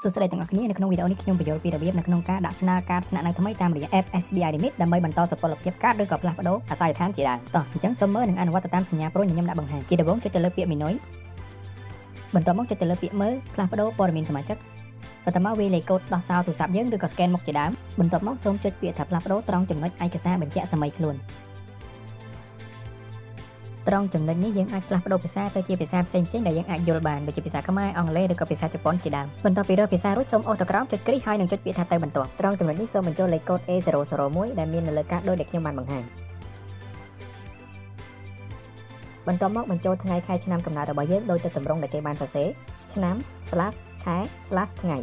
សួស្តីទាំងអស់គ្នានៅក្នុងវីដេអូនេះខ្ញុំបញ្យល់ពីរបៀបនៅក្នុងការដាក់ស្នើកាតស្នាក់នៅថ្មីតាមរយៈ App SBI Limit ដើម្បីបន្តសុពលភាពកាតឬក៏ផ្លាស់ប្ដូរអាសយដ្ឋានជាដើមតោះអញ្ចឹងសូមមើលនិងអនុវត្តតាមសញ្ញាប្រូញខ្ញុំដាក់បង្ហាញជាដំបូងចុចទៅលើពាក្យ Menu បន្ទាប់មកចុចទៅលើពាក្យមើលផ្លាស់ប្ដូរព័ត៌មានសមាជិកបន្ទាប់មកវាយលេខកូដដោះសោទូរស័ព្ទយើងឬក៏ scan មុខជាដើមបន្ទាប់មកសូមចុចពាក្យថាផ្លាស់ប្ដូរត្រង់ចំណុចឯកសារបញ្ជាក់សម័យខ្លួនត្រង់ចំណុចនេះយើងអាចផ្លាស់ប្ដូរភាសាទៅជាភាសាផ្សេងៗដែលយើងអាចយល់បានដូចជាភាសាខ្មែរអង់គ្លេសឬក៏ភាសាជប៉ុនជាដើមបន្ទាប់ពីរើសភាសារួចសូមអូសទៅក្រោមចុចគ្រីសហើយនឹងចុចពាក្យថាទៅបន្ទាប់ត្រង់ចំណុចនេះសូមបញ្ចូលលេខកូដ A001 ដែលមាននៅលើកាតដូចដែលខ្ញុំបានបង្ហាញបន្ទាប់មកបញ្ចូលថ្ងៃខែឆ្នាំកំណើតរបស់យើងដោយទៅតម្រងដែលគេបានសរសេរឆ្នាំ/ខែ/ថ្ងៃ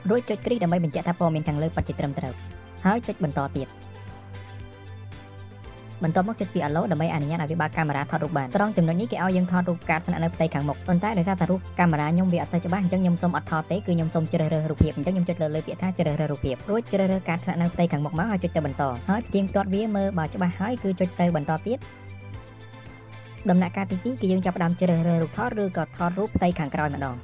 រួចចុចគ្រីសដើម្បីបញ្ជាក់ថាព័ត៌មានខាងលើពិតជាត្រឹមត្រូវហើយចុចបន្តទៀតបន្ទាប់មកចុចពី Allow ដើម្បីអនុញ្ញាតឲ្យវាបើកកាមេរ៉ាថតរូបបានត្រង់ចំណុចនេះគេឲ្យយើងថតរូបកាតស្នាក់នៅផ្ទៃខាងមុខប៉ុន្តែដោយសារតែរូបកាមេរ៉ាខ្ញុំវាអត់សូវច្បាស់អញ្ចឹងខ្ញុំសូមអត់ថតទេគឺខ្ញុំសូមជ្រើសរើសរូបភាពអញ្ចឹងខ្ញុំចុចលើពាក្យថាជ្រើសរើសរូបភាពរួចជ្រើសរើសកាតស្នាក់នៅផ្ទៃខាងមុខមកហើយចុចទៅបន្តហើយផ្ទៀងផ្ទាត់វាមើលបើច្បាស់ហើយគឺចុចទៅបន្តទៀតដំណាក់កាលទី2គឺយើងចាប់ផ្ដើមជ្រើសរើសរូបថតឬក៏ថតរូបផ្ទៃខាងក្រោយម្ដង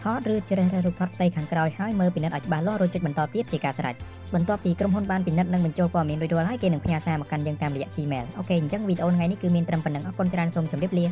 ថតឬជ្រើសរើសរូបថតផ្ទៃខាងក្រោយហើយមើលពិនិត្យឲ្យច្បាស់លាស់រួចចុចបន្តទៀតជាការស្រេចបន្ទាប់ពីក្រុមហ៊ុនបានពិនិត្យនិងបញ្ចូលព័ត៌មានរួចរាល់ហើយគេនឹងផ្ញើសារមកកាន់យើងតាមរយៈ Gmail អូខេអញ្ចឹងវីដេអូថ្ងៃនេះគឺមានត្រឹមប៉ុណ្្នឹងអរគុណច្រើនសូមជម្រាបលា